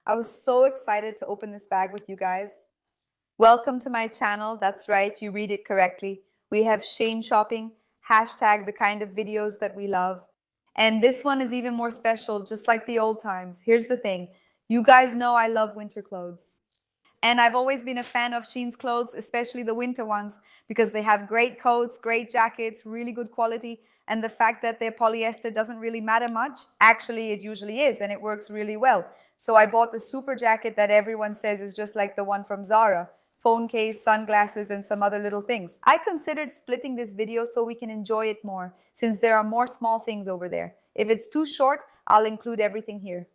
I was so excited to open this bag with you guys. Welcome to my channel. That's right, you read it correctly. We have Shein shopping, hashtag the kind of videos that we love. And this one is even more special, just like the old times. Here's the thing. You guys know I love winter clothes. And I've always been a fan of Shein's clothes, especially the winter ones, because they have great coats, great jackets, really good quality. And the fact that they're polyester doesn't really matter much. Actually, it usually is, and it works really well. So I bought the super jacket that everyone says is just like the one from Zara. Phone case, sunglasses, and some other little things. I considered splitting this video so we can enjoy it more, since there are more small things over there. If it's too short, I'll include everything here.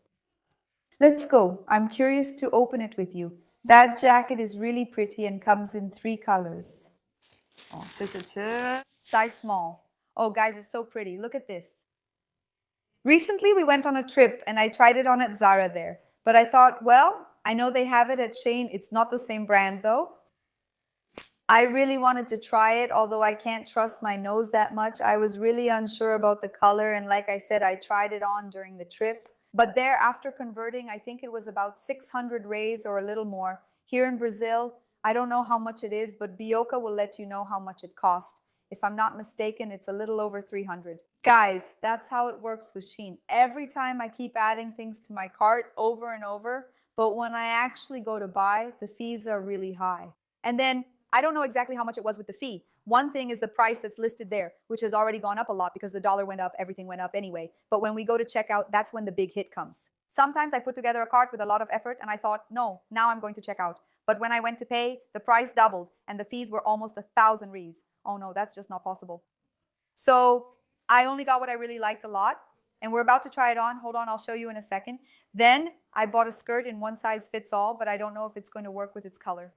Let's go. I'm curious to open it with you. That jacket is really pretty and comes in 3 colors. Oh, size small. Oh, guys, it's so pretty. Look at this. Recently, we went on a trip and I tried it on at Zara there. But I thought, well, I know they have it at Shein. It's not the same brand though. I really wanted to try it, although I can't trust my nose that much. I was really unsure about the color, and like I said, I tried it on during the trip. But there, after converting, I think it was about 600 reais or a little more. Here in Brazil, I don't know how much it is, but Bioca will let you know how much it cost. If I'm not mistaken, it's a little over 300. Guys, that's how it works with Shein. Every time I keep adding things to my cart over and over, but when I actually go to buy, the fees are really high. And then I don't know exactly how much it was with the fee. One thing is the price that's listed there, which has already gone up a lot because the dollar went up, everything went up anyway. But when we go to checkout, that's when the big hit comes. Sometimes I put together a cart with a lot of effort and I thought, no, now I'm going to check out. But when I went to pay, the price doubled and the fees were almost 1,000 reais. Oh no, that's just not possible. So I only got what I really liked a lot. And we're about to try it on. Hold on, I'll show you in a second. Then I bought a skirt in one size fits all, but I don't know if it's going to work with its color.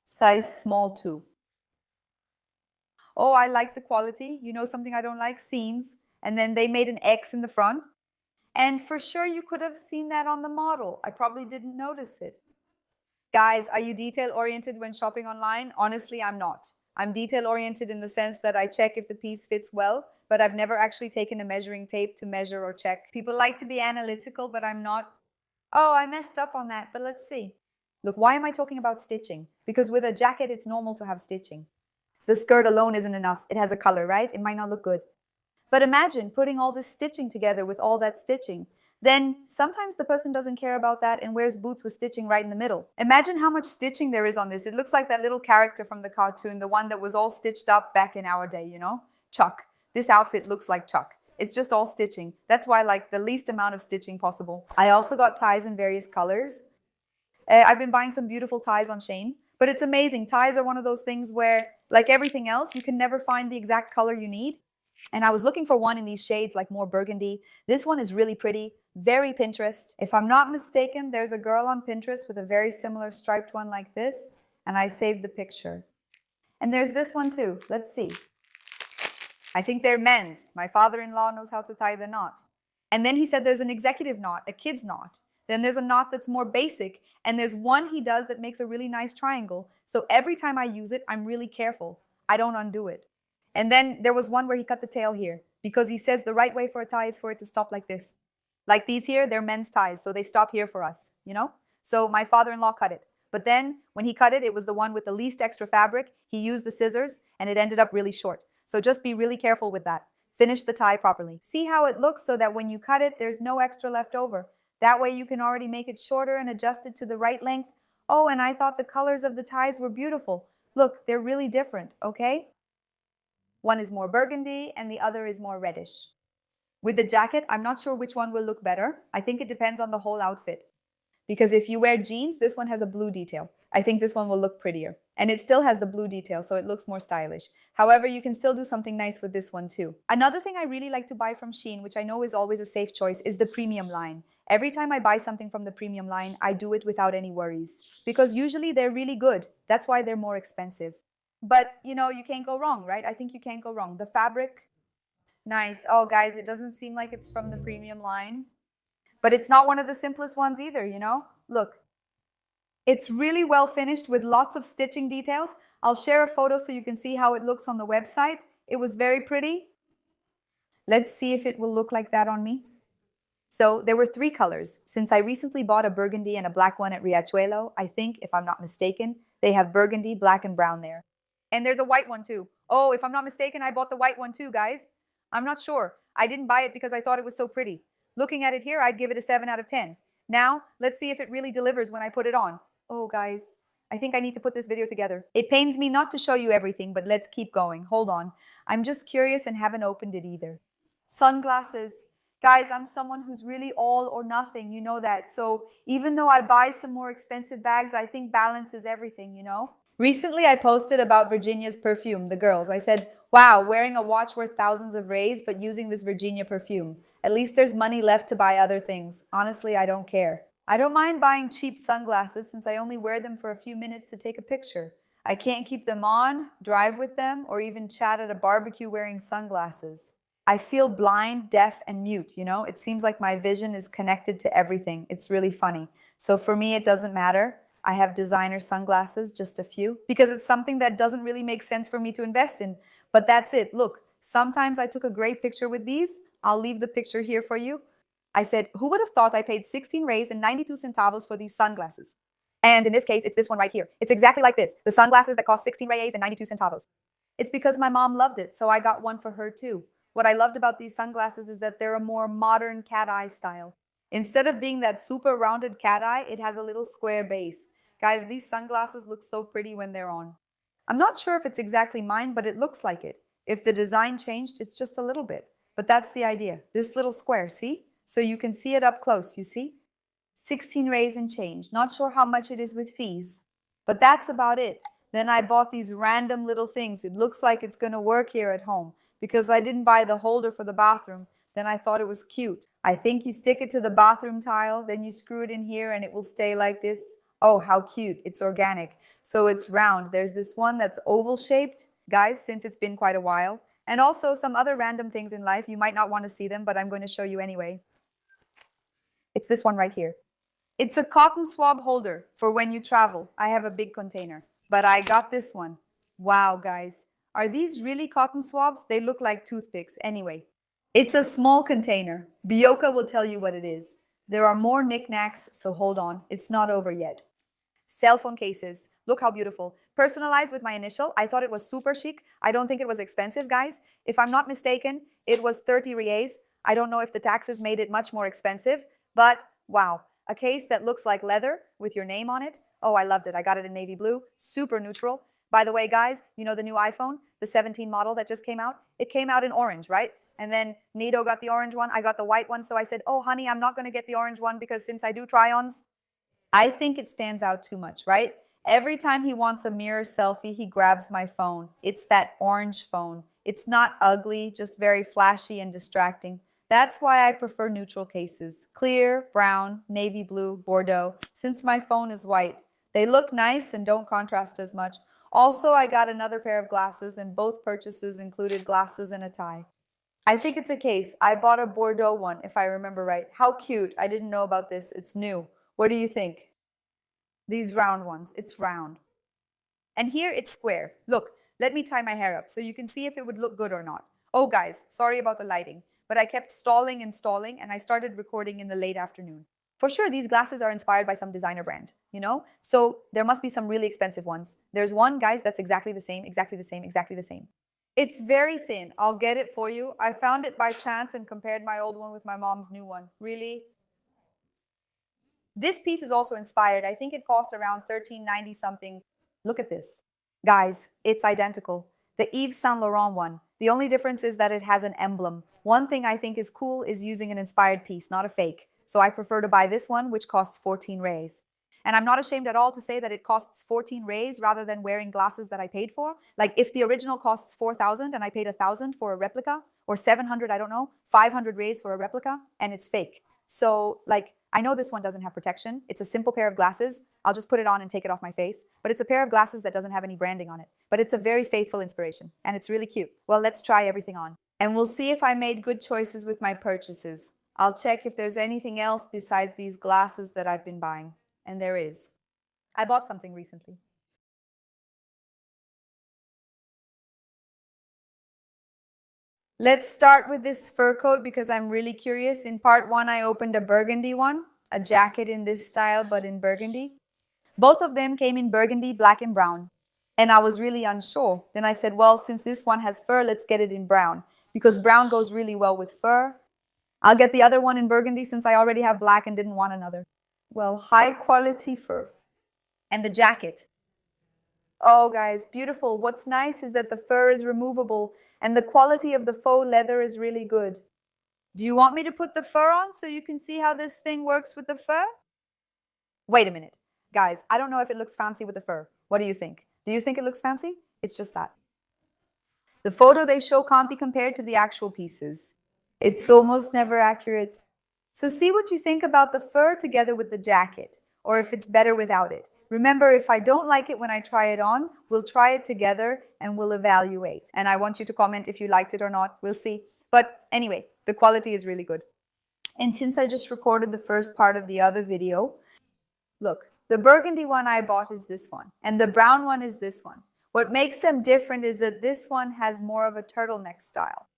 Size small too. Oh, I like the quality. You know something I don't like? Seams. And then they made an X in the front. And for sure you could have seen that on the model. I probably didn't notice it. Guys, are you detail oriented when shopping online? Honestly, I'm not. I'm detail oriented in the sense that I check if the piece fits well, but I've never actually taken a measuring tape to measure or check. People like to be analytical, but I'm not. Oh, I messed up on that, but let's see. Look, why am I talking about stitching? Because with a jacket, it's normal to have stitching. The skirt alone isn't enough. It has a color, right? It might not look good. But imagine putting all this stitching together with all that stitching. Then sometimes the person doesn't care about that and wears boots with stitching right in the middle. Imagine how much stitching there is on this. It looks like that little character from the cartoon, the one that was all stitched up back in our day, you know? Chuck. This outfit looks like Chuck. It's just all stitching. That's why I like the least amount of stitching possible. I also got ties in various colors. I've been buying some beautiful ties on Shein, but it's amazing. Ties are one of those things where, like everything else, you can never find the exact color you need. And I was looking for one in these shades, like more burgundy. This one is really pretty, very Pinterest. If I'm not mistaken, there's a girl on Pinterest with a very similar striped one like this, and I saved the picture. And there's this one too. Let's see. I think they're men's. My father-in-law knows how to tie the knot. And then he said there's an executive knot, a kid's knot. Then there's a knot that's more basic, and there's one he does that makes a really nice triangle. So every time I use it, I'm really careful. I don't undo it. And then there was one where he cut the tail here because he says the right way for a tie is for it to stop like this. Like these here, they're men's ties, so they stop here for us, you know? So my father-in-law cut it. But then when he cut it, it was the one with the least extra fabric. He used the scissors and it ended up really short. So just be really careful with that. Finish the tie properly. See how it looks so that when you cut it, there's no extra left over. That way you can already make it shorter and adjust it to the right length. Oh, and I thought the colors of the ties were beautiful. Look, they're really different, okay? One is more burgundy and the other is more reddish. With the jacket, I'm not sure which one will look better. I think it depends on the whole outfit. Because if you wear jeans, this one has a blue detail. I think this one will look prettier. And it still has the blue detail, so it looks more stylish. However, you can still do something nice with this one too. Another thing I really like to buy from Shein, which I know is always a safe choice, is the premium line. Every time I buy something from the premium line, I do it without any worries. Because usually they're really good. That's why they're more expensive. But, you know, you can't go wrong, right? I think you can't go wrong. The fabric, nice. Oh, guys, it doesn't seem like it's from the premium line. But it's not one of the simplest ones either, you know? Look. It's really well finished with lots of stitching details. I'll share a photo so you can see how it looks on the website. It was very pretty. Let's see if it will look like that on me. So there were three colors. Since I recently bought a burgundy and a black one at Riachuelo, I think, if I'm not mistaken, they have burgundy, black, and brown there. And there's a white one too. Oh, if I'm not mistaken, I bought the white one too, guys. I'm not sure. I didn't buy it because I thought it was so pretty. Looking at it here, I'd give it a 7 out of 10. Now, let's see if it really delivers when I put it on. Oh, guys, I think I need to put this video together. It pains me not to show you everything, but let's keep going. Hold on. I'm just curious and haven't opened it either. Sunglasses. Guys, I'm someone who's really all or nothing, you know that. So even though I buy some more expensive bags, I think balance is everything, you know? Recently, I posted about Virginia's perfume, the girls. I said, wow, wearing a watch worth thousands of rays, but using this Virginia perfume. At least there's money left to buy other things. Honestly, I don't care. I don't mind buying cheap sunglasses since I only wear them for a few minutes to take a picture. I can't keep them on, drive with them, or even chat at a barbecue wearing sunglasses. I feel blind, deaf, and mute, you know? It seems like my vision is connected to everything. It's really funny. So for me, it doesn't matter. I have designer sunglasses, just a few, because it's something that doesn't really make sense for me to invest in. But that's it. Look, sometimes I took a great picture with these. I'll leave the picture here for you. I said, who would have thought I paid 16 rays and 92 centavos for these sunglasses? And in this case, it's this one right here. It's exactly like this. The sunglasses that cost 16 rays and 92 centavos. It's because my mom loved it, so I got one for her too. What I loved about these sunglasses is that they're a more modern cat eye style. Instead of being that super rounded cat eye, it has a little square base. Guys, these sunglasses look so pretty when they're on. I'm not sure if it's exactly mine, but it looks like it. If the design changed, it's just a little bit. But that's the idea. This little square, see? So you can see it up close, you see? 16 rays and change. Not sure how much it is with fees. But that's about it. Then I bought these random little things. It looks like it's going to work here at home because I didn't buy the holder for the bathroom. Then I thought it was cute. I think you stick it to the bathroom tile, then you screw it in here and it will stay like this. Oh, how cute. It's organic. So it's round. There's this one that's oval shaped, guys, since it's been quite a while. And also some other random things in life. You might not want to see them, but I'm going to show you anyway. It's this one right here. It's a cotton swab holder for when you travel. I have a big container, but I got this one. Wow, guys. Are these really cotton swabs? They look like toothpicks. Anyway, it's a small container. Bioka will tell you what it is. There are more knickknacks, so hold on. It's not over yet. Cell phone cases. Look how beautiful. Personalized with my initial. I thought it was super chic. I don't think it was expensive, guys. If I'm not mistaken, it was 30 reais. I don't know if the taxes made it much more expensive, but wow. A case that looks like leather with your name on it. Oh, I loved it. I got it in navy blue. Super neutral. By the way, guys, you know the new iPhone, the 17 model that just came out? It came out in orange, right? And then Nido got the orange one. I got the white one. So I said, oh, honey, I'm not going to get the orange one because since I do try-ons, I think it stands out too much, right? Every time he wants a mirror selfie, he grabs my phone. It's that orange phone. It's not ugly, just very flashy and distracting. That's why I prefer neutral cases. Clear, brown, navy blue, Bordeaux, since my phone is white. They look nice and don't contrast as much. Also, I got another pair of glasses and both purchases included glasses and a tie. I think it's a case. I bought a Bordeaux one, if I remember right. How cute. I didn't know about this. It's new. What do you think? These round ones. It's round. And here it's square. Look, let me tie my hair up so you can see if it would look good or not. Oh, guys, sorry about the lighting, but I kept stalling and stalling and I started recording in the late afternoon. For sure, these glasses are inspired by some designer brand, you know? So there must be some really expensive ones. There's one, guys, that's exactly the same, exactly the same, exactly the same. It's very thin. I'll get it for you. I found it by chance and compared my old one with my mom's new one. Really? This piece is also inspired. I think it cost around 13.90 something. Look at this. Guys, it's identical. The Yves Saint Laurent one. The only difference is that it has an emblem. One thing I think is cool is using an inspired piece, not a fake. So I prefer to buy this one, which costs 14 rays. And I'm not ashamed at all to say that it costs 14 rays rather than wearing glasses that I paid for. Like if the original costs 4,000 and I paid 1,000 for a replica, or 700, I don't know, 500 rays for a replica, and it's fake. So like, I know this one doesn't have protection. It's a simple pair of glasses. I'll just put it on and take it off my face. But it's a pair of glasses that doesn't have any branding on it. But it's a very faithful inspiration, and it's really cute. Well, let's try everything on. And we'll see if I made good choices with my purchases. I'll check if there's anything else besides these glasses that I've been buying. And there is. I bought something recently. Let's start with this fur coat because I'm really curious. In part one, I opened a burgundy one, a jacket in this style, but in burgundy. Both of them came in burgundy, black, and brown. And I was really unsure. Then I said, well, since this one has fur, let's get it in brown because brown goes really well with fur. I'll get the other one in burgundy since I already have black and didn't want another. Well, high quality fur. And the jacket. Oh, guys, beautiful. What's nice is that the fur is removable and the quality of the faux leather is really good. Do you want me to put the fur on so you can see how this thing works with the fur? Wait a minute. Guys, I don't know if it looks fancy with the fur. What do you think? Do you think it looks fancy? It's just that. The photo they show can't be compared to the actual pieces. It's almost never accurate. So see what you think about the fur together with the jacket, or if it's better without it. Remember, if I don't like it when I try it on, we'll try it together and we'll evaluate. And I want you to comment if you liked it or not. We'll see. But anyway, the quality is really good. And since I just recorded the first part of the other video, look, the burgundy one I bought is this one, and the brown one is this one. What makes them different is that this one has more of a turtleneck style,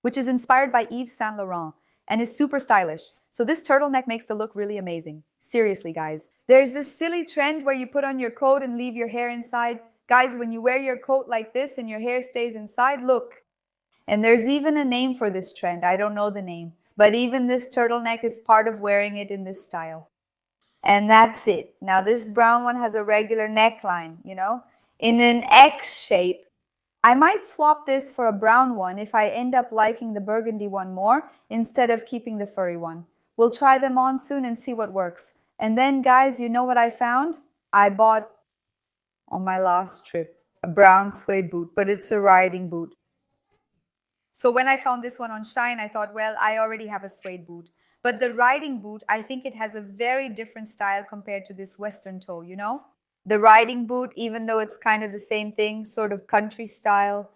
which is inspired by Yves Saint Laurent and is super stylish. So this turtleneck makes the look really amazing. Seriously, guys. There's this silly trend where you put on your coat and leave your hair inside. Guys, when you wear your coat like this and your hair stays inside, look. And there's even a name for this trend. I don't know the name. But even this turtleneck is part of wearing it in this style. And that's it. Now this brown one has a regular neckline, you know, in an X shape. I might swap this for a brown one if I end up liking the burgundy one more instead of keeping the furry one. We'll try them on soon and see what works. And then, guys, you know what I found? I bought, on my last trip, a brown suede boot, but it's a riding boot. So when I found this one on Shein, I thought, well, I already have a suede boot. But the riding boot, I think it has a very different style compared to this Western toe, you know? The riding boot, even though it's kind of the same thing, sort of country style,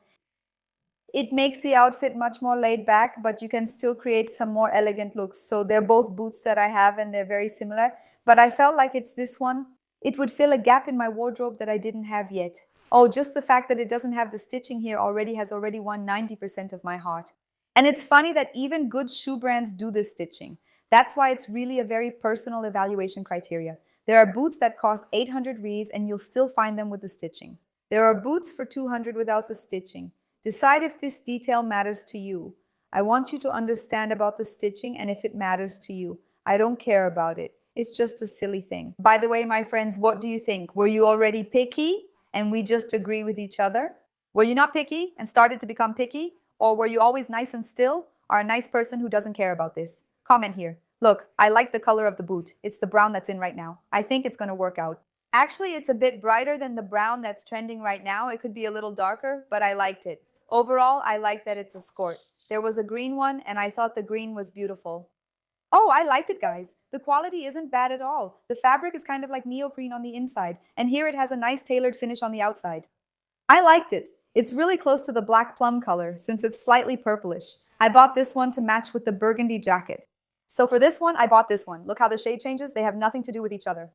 it makes the outfit much more laid back, but you can still create some more elegant looks. So they're both boots that I have and they're very similar. But I felt like it's this one. It would fill a gap in my wardrobe that I didn't have yet. Oh, just the fact that it doesn't have the stitching here has already won 90% of my heart. And it's funny that even good shoe brands do this stitching. That's why it's really a very personal evaluation criteria. There are boots that cost 800 Rs and you'll still find them with the stitching. There are boots for 200 without the stitching. Decide if this detail matters to you. I want you to understand about the stitching and if it matters to you. I don't care about it. It's just a silly thing. By the way, my friends, what do you think? Were you already picky and we just agree with each other? Were you not picky and started to become picky? Or were you always nice and still? Or a nice person who doesn't care about this? Comment here. Look, I like the color of the boot. It's the brown that's in right now. I think it's going to work out. Actually, it's a bit brighter than the brown that's trending right now. It could be a little darker, but I liked it. Overall, I like that it's a skirt. There was a green one, and I thought the green was beautiful. Oh, I liked it, guys. The quality isn't bad at all. The fabric is kind of like neoprene on the inside, and here it has a nice tailored finish on the outside. I liked it. It's really close to the black plum color, since it's slightly purplish. I bought this one to match with the burgundy jacket. So for this one, I bought this one. Look how the shade changes. They have nothing to do with each other.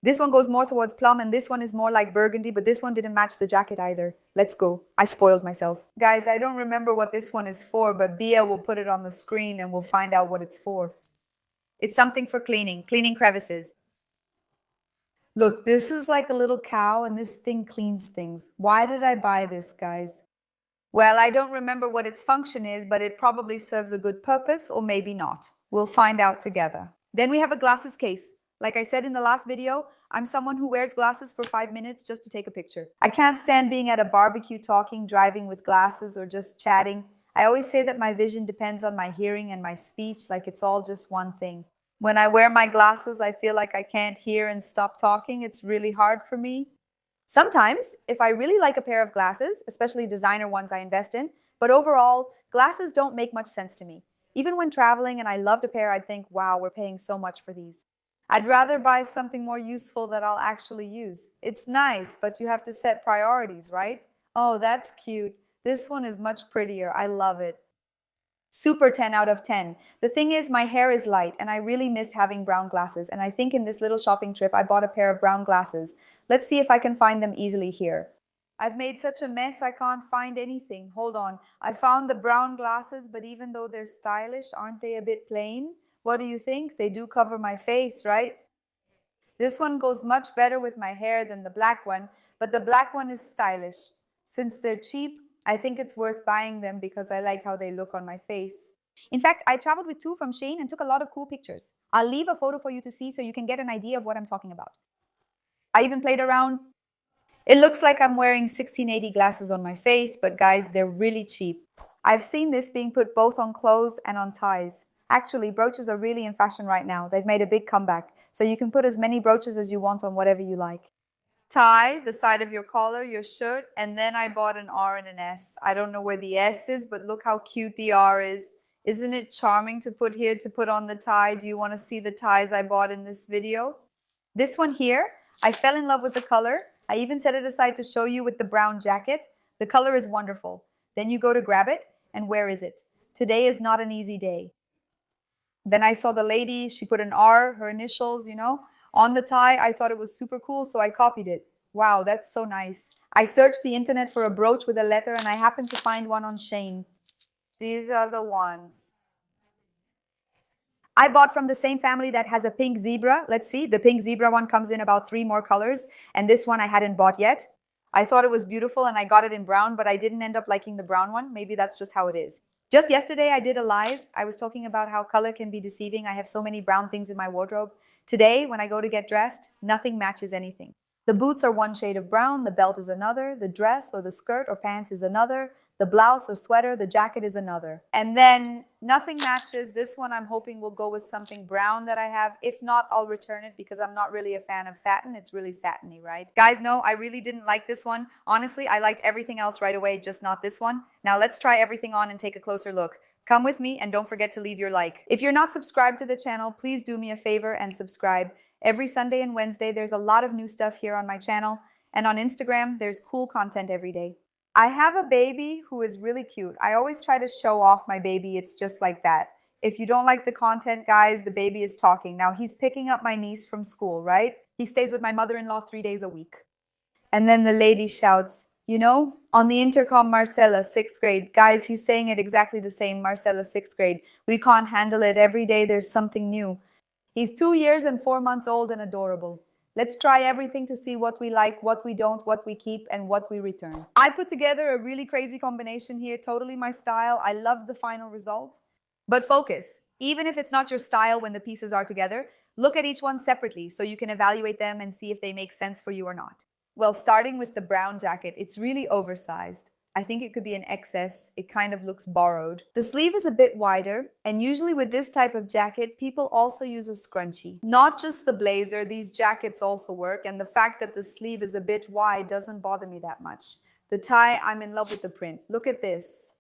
This one goes more towards plum and this one is more like burgundy, but this one didn't match the jacket either. Let's go. I spoiled myself. Guys, I don't remember what this one is for, but Bia will put it on the screen and we'll find out what it's for. It's something for cleaning crevices. Look, this is like a little cow and this thing cleans things. Why did I buy this, guys? Well, I don't remember what its function is, but it probably serves a good purpose or maybe not. We'll find out together. Then we have a glasses case. Like I said in the last video, I'm someone who wears glasses for 5 minutes just to take a picture. I can't stand being at a barbecue talking, driving with glasses, or just chatting. I always say that my vision depends on my hearing and my speech, like it's all just one thing. When I wear my glasses, I feel like I can't hear and stop talking. It's really hard for me. Sometimes, if I really like a pair of glasses, especially designer ones I invest in, but overall, glasses don't make much sense to me. Even when traveling and I loved a pair, I'd think, wow, we're paying so much for these. I'd rather buy something more useful that I'll actually use. It's nice, but you have to set priorities, right? Oh, that's cute. This one is much prettier. I love it. Super 10 out of 10. The thing is, my hair is light and I really missed having brown glasses. And I think in this little shopping trip, I bought a pair of brown glasses. Let's see if I can find them easily here. I've made such a mess I can't find anything. Hold on. I found the brown glasses, but even though they're stylish, aren't they a bit plain? What do you think? They do cover my face, right? This one goes much better with my hair than the black one, but the black one is stylish. Since they're cheap, I think it's worth buying them because I like how they look on my face. In fact, I traveled with two from Shein and took a lot of cool pictures. I'll leave a photo for you to see so you can get an idea of what I'm talking about. I even played around. It looks like I'm wearing 1680 glasses on my face, but guys, they're really cheap. I've seen this being put both on clothes and on ties. Actually, brooches are really in fashion right now. They've made a big comeback, so you can put as many brooches as you want on whatever you like. Tie, the side of your collar, your shirt, and then I bought an R and an S. I don't know where the S is, but look how cute the R is. Isn't it charming to put here to put on the tie? Do you want to see the ties I bought in this video? This one here, I fell in love with the color. I even set it aside to show you with the brown jacket. The color is wonderful. Then you go to grab it, and where is it? Today is not an easy day. Then I saw the lady, she put an R, her initials, on the tie. I thought it was super cool, so I copied it. Wow, that's so nice. I searched the internet for a brooch with a letter, and I happened to find one on Shein. These are the ones. I bought from the same family that has a pink zebra. Let's see, the pink zebra one comes in about 3 more colors, and this one I hadn't bought yet. I thought it was beautiful and I got it in brown, but I didn't end up liking the brown one. Maybe that's just how it is. Just yesterday I did a live. I was talking about how color can be deceiving. I have so many brown things in my wardrobe. Today, when I go to get dressed, nothing matches anything. The boots are one shade of brown, the belt is another, the dress or the skirt or pants is another, the blouse or sweater, the jacket is another. And then nothing matches. This one I'm hoping will go with something brown that I have. If not, I'll return it because I'm not really a fan of satin. It's really satiny, right? Guys, no, I really didn't like this one. Honestly, I liked everything else right away, just not this one. Now let's try everything on and take a closer look. Come with me and don't forget to leave your like. If you're not subscribed to the channel, please do me a favor and subscribe. Every Sunday and Wednesday, there's a lot of new stuff here on my channel. And on Instagram, there's cool content every day. I have a baby who is really cute. I always try to show off my baby. It's just like that. If you don't like the content, guys, the baby is talking. Now, he's picking up my niece from school, right? He stays with my mother-in-law 3 days a week. And then the lady shouts, on the intercom, Marcella, 6th grade. Guys, he's saying it exactly the same, Marcella, 6th grade. We can't handle it. Every day there's something new. He's 2 years and 4 months old and adorable. Let's try everything to see what we like, what we don't, what we keep, and what we return. I put together a really crazy combination here, totally my style. I love the final result. But focus. Even if it's not your style when the pieces are together, look at each one separately so you can evaluate them and see if they make sense for you or not. Well, starting with the brown jacket, it's really oversized. I think it could be an excess. It kind of looks borrowed. The sleeve is a bit wider, and usually with this type of jacket, people also use a scrunchie. Not just the blazer, these jackets also work, and the fact that the sleeve is a bit wide doesn't bother me that much. The tie, I'm in love with the print. Look at this.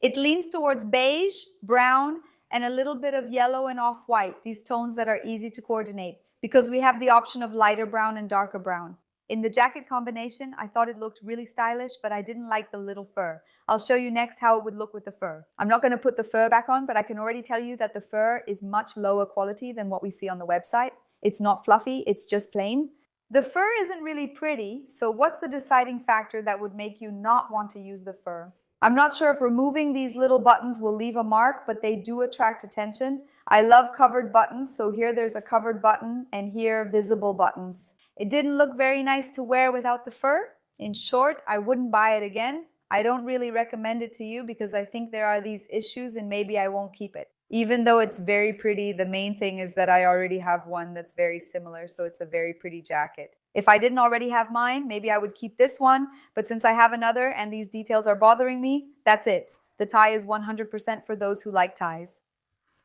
It leans towards beige, brown, and a little bit of yellow and off-white, these tones that are easy to coordinate, because we have the option of lighter brown and darker brown. In the jacket combination, I thought it looked really stylish, but I didn't like the little fur. I'll show you next how it would look with the fur. I'm not going to put the fur back on, but I can already tell you that the fur is much lower quality than what we see on the website. It's not fluffy, it's just plain. The fur isn't really pretty, so what's the deciding factor that would make you not want to use the fur? I'm not sure if removing these little buttons will leave a mark, but they do attract attention. I love covered buttons, so here there's a covered button and here visible buttons. It didn't look very nice to wear without the fur. In short, I wouldn't buy it again. I don't really recommend it to you because I think there are these issues and maybe I won't keep it. Even though it's very pretty, the main thing is that I already have one that's very similar, so it's a very pretty jacket. If I didn't already have mine, maybe I would keep this one, but since I have another and these details are bothering me, that's it. The tie is 100% for those who like ties.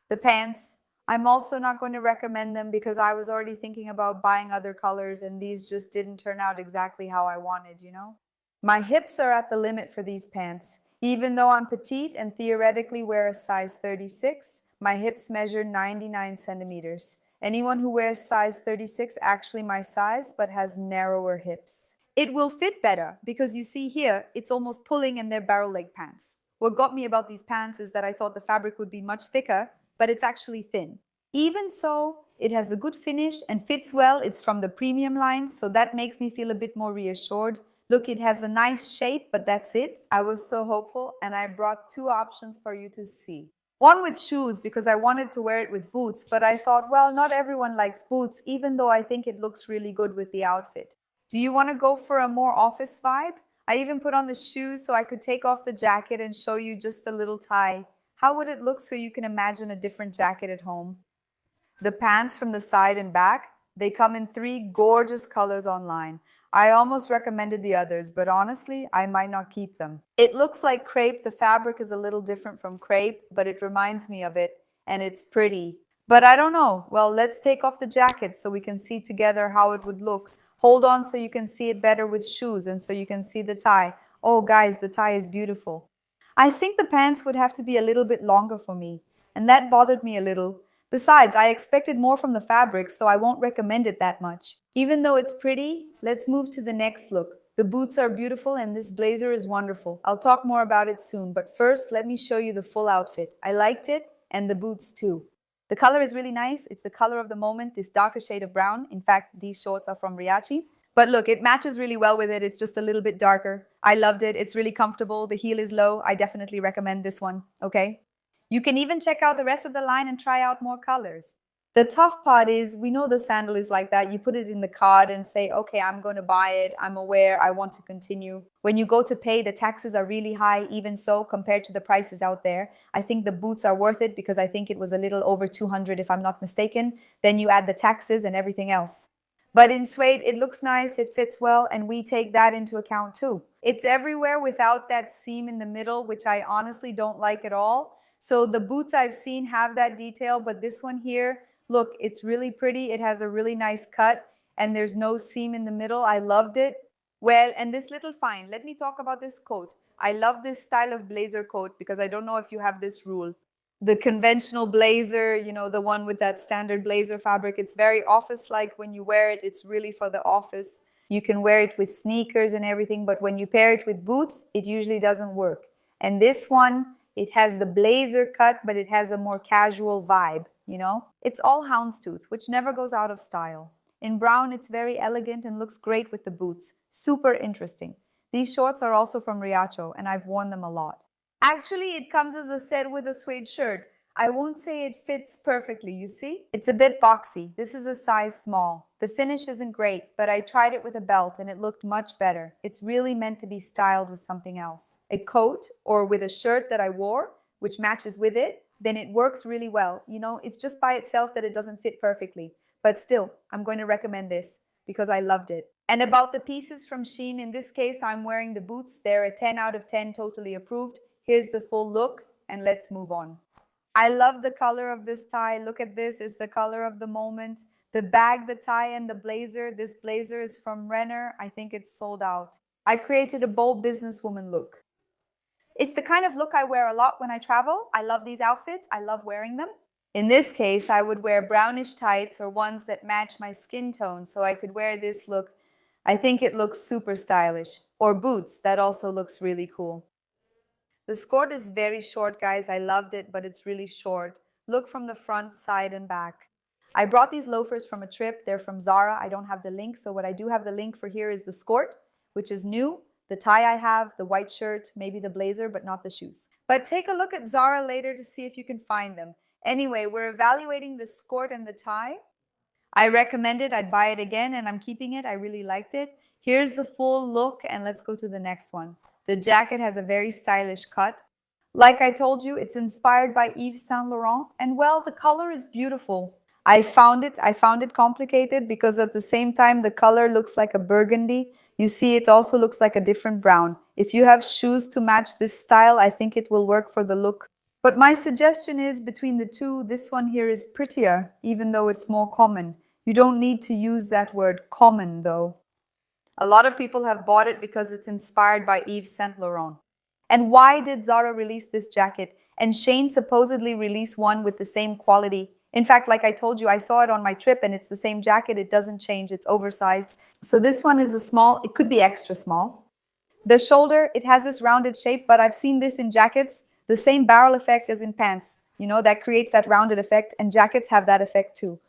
The pants, I'm also not going to recommend them because I was already thinking about buying other colors and these just didn't turn out exactly how I wanted, My hips are at the limit for these pants. Even though I'm petite and theoretically wear a size 36, my hips measure 99 centimeters. Anyone who wears size 36 actually my size but has narrower hips. It will fit better because you see here, it's almost pulling in their barrel leg pants. What got me about these pants is that I thought the fabric would be much thicker, but it's actually thin. Even so, it has a good finish and fits well. It's from the premium line, so that makes me feel a bit more reassured. Look, it has a nice shape, but that's it. I was so hopeful, and I brought two options for you to see. One with shoes, because I wanted to wear it with boots, but I thought, well, not everyone likes boots, even though I think it looks really good with the outfit. Do you want to go for a more office vibe? I even put on the shoes so I could take off the jacket and show you just the little tie. How would it look so you can imagine a different jacket at home? The pants from the side and back, they come in three gorgeous colors online. I almost recommended the others, but honestly, I might not keep them. It looks like crepe. The fabric is a little different from crepe, but it reminds me of it, and it's pretty. But I don't know. Well, let's take off the jacket so we can see together how it would look. Hold on so you can see it better with shoes and so you can see the tie. Oh, guys, the tie is beautiful. I think the pants would have to be a little bit longer for me, and that bothered me a little. Besides, I expected more from the fabric, so I won't recommend it that much. Even though it's pretty, let's move to the next look. The boots are beautiful and this blazer is wonderful. I'll talk more about it soon, but first let me show you the full outfit. I liked it, and the boots too. The color is really nice. It's the color of the moment, this darker shade of brown. In fact, these shorts are from Riachi. But look, it matches really well with it. It's just a little bit darker. I loved it. It's really comfortable. The heel is low. I definitely recommend this one, okay? You can even check out the rest of the line and try out more colors. The tough part is, we know the sandal is like that. You put it in the cart and say, okay, I'm going to buy it. I'm aware. I want to continue. When you go to pay, the taxes are really high, even so, compared to the prices out there. I think the boots are worth it because I think it was a little over 200 if I'm not mistaken. Then you add the taxes and everything else. But in suede, it looks nice, it fits well, and we take that into account too. It's everywhere without that seam in the middle, which I honestly don't like at all. So the boots I've seen have that detail, but this one here, look, it's really pretty. It has a really nice cut, and there's no seam in the middle. I loved it. Well, and this little find, let me talk about this coat. I love this style of blazer coat because I don't know if you have this rule. The conventional blazer, you know, the one with that standard blazer fabric, it's very office-like when you wear it. It's really for the office. You can wear it with sneakers and everything, but when you pair it with boots, it usually doesn't work. And this one, it has the blazer cut, but it has a more casual vibe, you know? It's all houndstooth, which never goes out of style. In brown, it's very elegant and looks great with the boots. Super interesting. These shorts are also from Riacho, and I've worn them a lot. Actually, it comes as a set with a suede shirt. I won't say it fits perfectly, you see? It's a bit boxy. This is a size small. The finish isn't great, but I tried it with a belt and it looked much better. It's really meant to be styled with something else. A coat or with a shirt that I wore, which matches with it, then it works really well. You know, it's just by itself that it doesn't fit perfectly. But still, I'm going to recommend this because I loved it. And about the pieces from Shein, in this case, I'm wearing the boots. They're a 10 out of 10, totally approved. Here's the full look, and let's move on. I love the color of this tie. Look at this, it's the color of the moment. The bag, the tie, and the blazer. This blazer is from Renner. I think it's sold out. I created a bold businesswoman look. It's the kind of look I wear a lot when I travel. I love these outfits. I love wearing them. In this case, I would wear brownish tights or ones that match my skin tone so I could wear this look. I think it looks super stylish. Or boots, that also looks really cool. The skirt is very short, guys. I loved it, but it's really short. Look from the front, side, and back. I brought these loafers from a trip. They're from Zara. I don't have the link, so what I do have the link for here is the skirt, which is new, the tie I have, the white shirt, maybe the blazer, but not the shoes. But take a look at Zara later to see if you can find them. Anyway, we're evaluating the skirt and the tie. I recommend it. I'd buy it again, and I'm keeping it. I really liked it. Here's the full look, and let's go to the next one. The jacket has a very stylish cut. Like I told you, it's inspired by Yves Saint Laurent, and well, the color is beautiful. I found it complicated because at the same time the color looks like a burgundy. You see, it also looks like a different brown. If you have shoes to match this style, I think it will work for the look. But my suggestion is between the two, this one here is prettier, even though it's more common. You don't need to use that word common though. A lot of people have bought it because it's inspired by Yves Saint Laurent. And why did Zara release this jacket? And Shein supposedly released one with the same quality. In fact, like I told you, I saw it on my trip and it's the same jacket. It doesn't change. It's oversized. So this one is a small. It could be extra small. The shoulder, it has this rounded shape, but I've seen this in jackets. The same barrel effect as in pants. You know, that creates that rounded effect, and jackets have that effect too.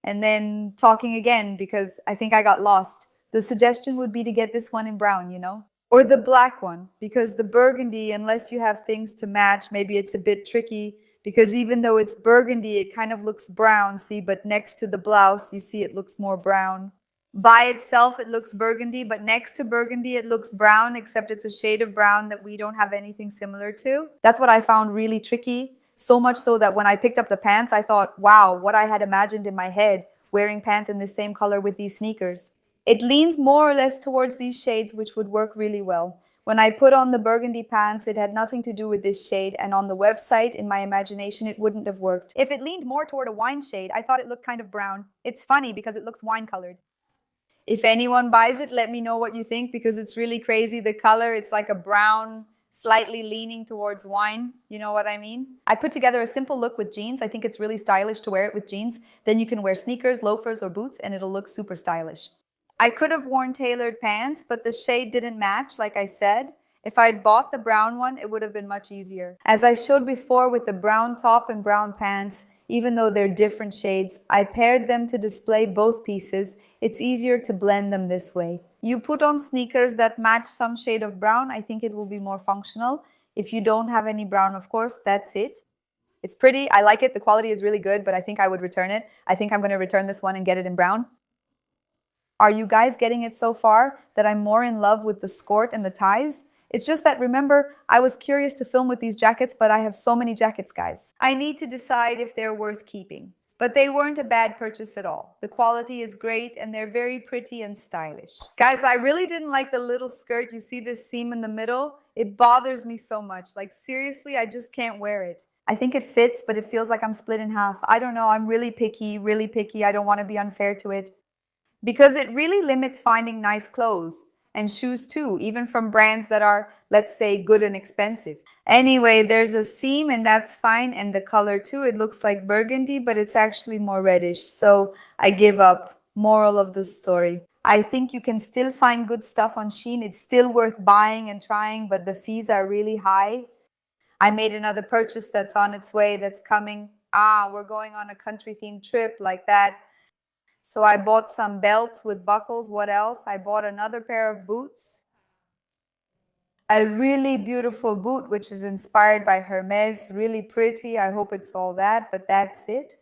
And then talking again because I think I got lost. The suggestion would be to get this one in brown, or the black one, because the burgundy, unless you have things to match, maybe it's a bit tricky because even though it's burgundy, it kind of looks brown, see, but next to the blouse, you see it looks more brown. By itself, it looks burgundy, but next to burgundy, it looks brown, except it's a shade of brown that we don't have anything similar to. That's what I found really tricky. So much so that when I picked up the pants, I thought, wow, what I had imagined in my head, wearing pants in the same color with these sneakers. It leans more or less towards these shades, which would work really well. When I put on the burgundy pants, it had nothing to do with this shade, and on the website, in my imagination, it wouldn't have worked. If it leaned more toward a wine shade, I thought it looked kind of brown. It's funny because it looks wine colored. If anyone buys it, let me know what you think because it's really crazy. The color, it's like a brown, slightly leaning towards wine. You know what I mean? I put together a simple look with jeans. I think it's really stylish to wear it with jeans. Then you can wear sneakers, loafers, or boots, and it'll look super stylish. I could have worn tailored pants, but the shade didn't match, like I said. If I'd bought the brown one, it would have been much easier. As I showed before with the brown top and brown pants, even though they're different shades, I paired them to display both pieces. It's easier to blend them this way. You put on sneakers that match some shade of brown, I think it will be more functional. If you don't have any brown, of course, that's it. It's pretty, I like it, the quality is really good, but I think I would return it. I think I'm going to return this one and get it in brown. Are you guys getting it so far that I'm more in love with the skirt and the ties? It's just that, remember, I was curious to film with these jackets, but I have so many jackets, guys. I need to decide if they're worth keeping. But they weren't a bad purchase at all. The quality is great and they're very pretty and stylish. Guys, I really didn't like the little skirt. You see this seam in the middle? It bothers me so much. Like seriously, I just can't wear it. I think it fits, but it feels like I'm split in half. I don't know. I'm really picky, really picky. I don't want to be unfair to it because it really limits finding nice clothes and shoes too, even from brands that are, let's say, good and expensive. Anyway, there's a seam and that's fine, and the color too, it looks like burgundy, but it's actually more reddish, so I give up. Moral of the story. I think you can still find good stuff on Shein. It's still worth buying and trying, but the fees are really high. I made another purchase that's on its way, that's coming. We're going on a country themed trip like that. So I bought some belts with buckles. What else? I bought another pair of boots. A really beautiful boot, which is inspired by Hermes. Really pretty. I hope it's all that, but that's it.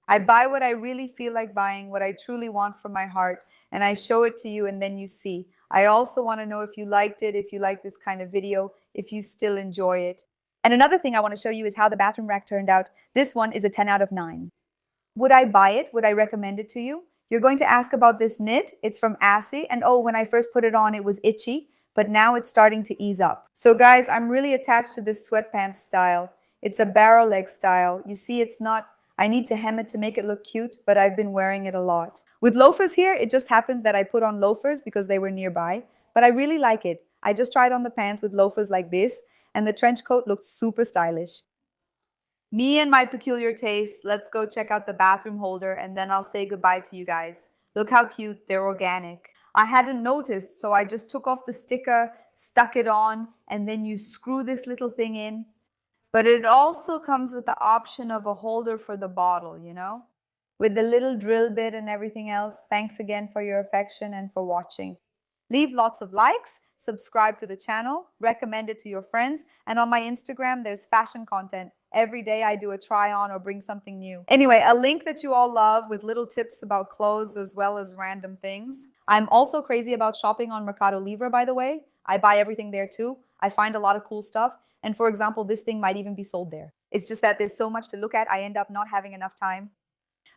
I buy what I really feel like buying, what I truly want from my heart, and I show it to you and then you see. I also want to know if you liked it, if you like this kind of video, if you still enjoy it. And another thing I want to show you is how the bathroom rack turned out. This one is a 10 out of 9. Would I buy it? Would I recommend it to you? You're going to ask about this knit. It's from Assy. And oh, when I first put it on, it was itchy, but now it's starting to ease up. So guys, I'm really attached to this sweatpants style. It's a barrel leg style. You see, it's not, I need to hem it to make it look cute, but I've been wearing it a lot. With loafers here, it just happened that I put on loafers because they were nearby, but I really like it. I just tried on the pants with loafers like this, and the trench coat looked super stylish. Me and my peculiar taste, let's go check out the bathroom holder and then I'll say goodbye to you guys. Look how cute, they're organic. I hadn't noticed, so I just took off the sticker, stuck it on, and then you screw this little thing in. But it also comes with the option of a holder for the bottle, with the little drill bit and everything else. Thanks again for your affection and for watching. Leave lots of likes, subscribe to the channel, recommend it to your friends, and on my Instagram, there's fashion content. Every day I do a try on or bring something new. Anyway, a link that you all love with little tips about clothes as well as random things. I'm also crazy about shopping on Mercado Libre, by the way. I buy everything there too. I find a lot of cool stuff. And for example, this thing might even be sold there. It's just that there's so much to look at, I end up not having enough time.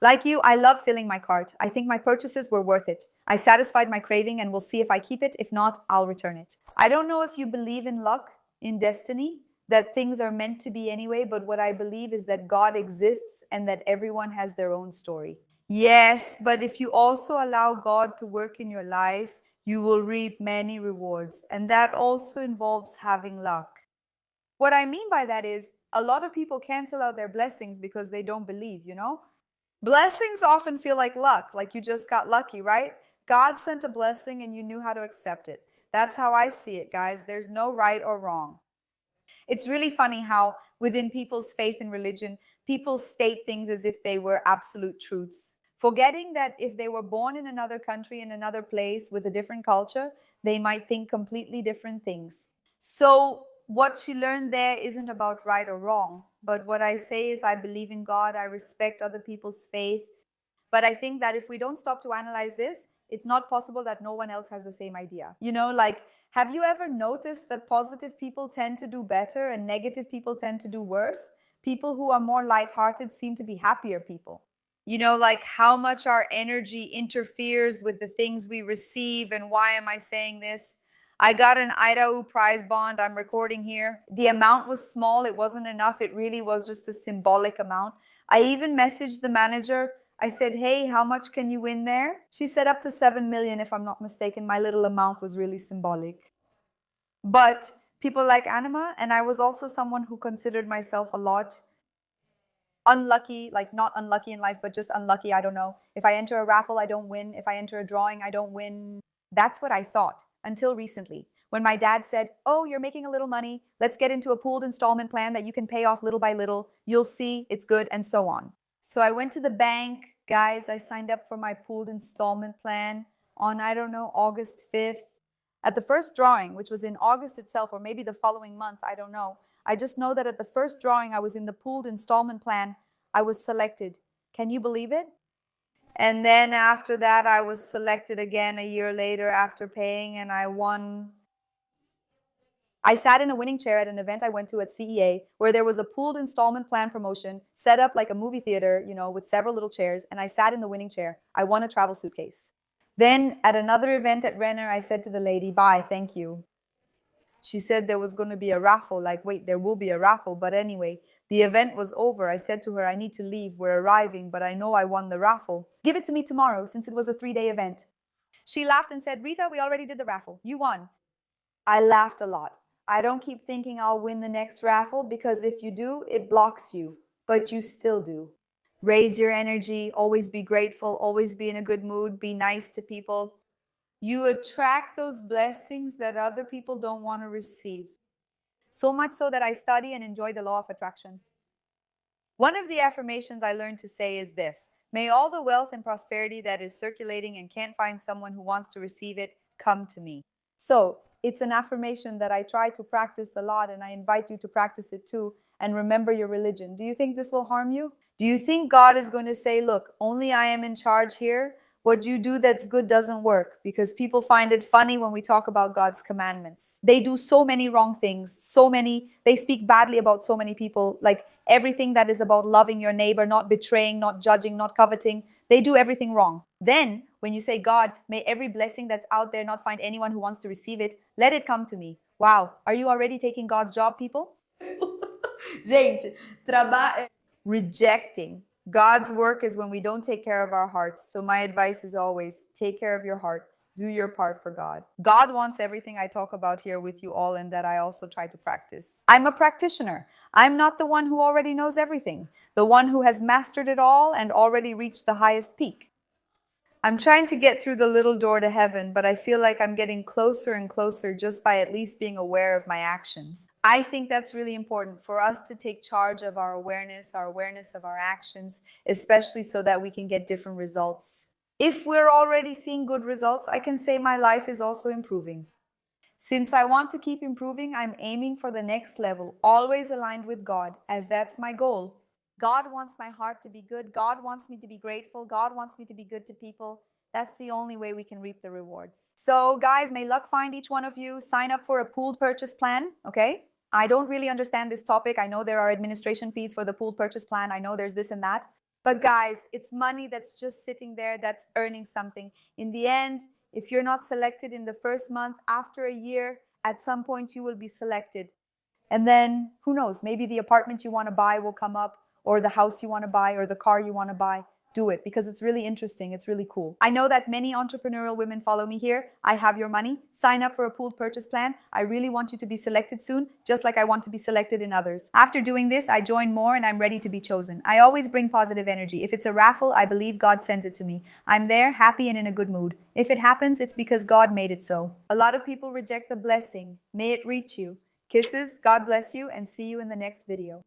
Like you, I love filling my cart. I think my purchases were worth it. I satisfied my craving and we'll see if I keep it. If not, I'll return it. I don't know if you believe in luck, in destiny, that things are meant to be anyway, but what I believe is that God exists and that everyone has their own story. Yes, but if you also allow God to work in your life, you will reap many rewards. And that also involves having luck. What I mean by that is a lot of people cancel out their blessings because they don't believe. Blessings often feel like luck, like you just got lucky, right? God sent a blessing and you knew how to accept it. That's how I see it, guys. There's no right or wrong. It's really funny how within people's faith and religion, people state things as if they were absolute truths. forgetting that if they were born in another country, in another place with a different culture, they might think completely different things. So what she learned there isn't about right or wrong, but what I say is I believe in God, I respect other people's faith, but I think that if we don't stop to analyze this, it's not possible that no one else has the same idea. You know, like, have you ever noticed that positive people tend to do better and negative people tend to do worse? People who are more lighthearted seem to be happier people. You know, like how much our energy interferes with the things we receive. And why am I saying this? I got an Idaho prize bond. I'm recording here. The amount was small. It wasn't enough. It really was just a symbolic amount. I even messaged the manager. I said, hey, how much can you win there? She said up to 7 million, if I'm not mistaken. My little amount was really symbolic. But people like Anima, and I was also someone who considered myself a lot unlucky, like not unlucky in life, but just unlucky. I don't know. If I enter a raffle, I don't win. If I enter a drawing, I don't win. That's what I thought until recently, when my dad said, oh, you're making a little money. Let's get into a pooled installment plan that you can pay off little by little. You'll see it's good, and so on. So I went to the bank. Guys, I signed up for my pooled installment plan on, I don't know, August 5th. At the first drawing, which was in August itself, or maybe the following month, I don't know. I just know that at the first drawing, I was in the pooled installment plan. I was selected. Can you believe it? And then after that, I was selected again a year later after paying, and I won. I sat in a winning chair at an event I went to at CEA, where there was a pooled installment plan promotion set up like a movie theater, you know, with several little chairs, and I sat in the winning chair. I won a travel suitcase. Then at another event at Renner, I said to the lady, bye, thank you. She said there was going to be a raffle. Like, wait, there will be a raffle. But anyway, the event was over. I said to her, I need to leave. We're arriving, but I know I won the raffle. Give it to me tomorrow, since it was a 3-day event. She laughed and said, Rita, we already did the raffle. You won. I laughed a lot. I don't keep thinking I'll win the next raffle, because if you do, it blocks you. But you still do. Raise your energy. Always be grateful. Always be in a good mood. Be nice to people. You attract those blessings that other people don't want to receive. So much so that I study and enjoy the law of attraction. One of the affirmations I learned to say is this: may all the wealth and prosperity that is circulating and can't find someone who wants to receive it come to me. So it's an affirmation that I try to practice a lot, and I invite you to practice it too. And remember your religion. Do you think this will harm you? Do you think God is going to say, look, only I am in charge here? What you do that's good doesn't work, because people find it funny when we talk about God's commandments. They do so many wrong things, they speak badly about so many people, like everything that is about loving your neighbor, not betraying, not judging, not coveting. They do everything wrong. Then when you say, God, may every blessing that's out there not find anyone who wants to receive it, let it come to me. Wow, are you already taking God's job, people? Gente, rejecting. God's work is when we don't take care of our hearts. So my advice is always take care of your heart. Do your part for God. God wants everything I talk about here with you all, and that I also try to practice. I'm a practitioner. I'm not the one who already knows everything, the one who has mastered it all and already reached the highest peak. I'm trying to get through the little door to heaven, but I feel like I'm getting closer and closer just by at least being aware of my actions. I think that's really important for us to take charge of our awareness of our actions, especially so that we can get different results. If we're already seeing good results, I can say my life is also improving. Since I want to keep improving, I'm aiming for the next level, always aligned with God, as that's my goal. God wants my heart to be good. God wants me to be grateful. God wants me to be good to people. That's the only way we can reap the rewards. So guys, may luck find each one of you. Sign up for a pooled purchase plan, okay? I don't really understand this topic. I know there are administration fees for the pooled purchase plan. I know there's this and that. But guys, it's money that's just sitting there that's earning something. In the end, if you're not selected in the first month, after a year, at some point you will be selected. And then, who knows, maybe the apartment you want to buy will come up, or the house you want to buy, or the car you want to buy. Do it, because it's really interesting. It's really cool. I know that many entrepreneurial women follow me here. I have your money. Sign up for a pooled purchase plan. I really want you to be selected soon, just like I want to be selected in others. After doing this, I join more and I'm ready to be chosen. I always bring positive energy. If it's a raffle, I believe God sends it to me. I'm there, happy and in a good mood. If it happens, it's because God made it so. A lot of people reject the blessing. May it reach you. Kisses, God bless you, and see you in the next video.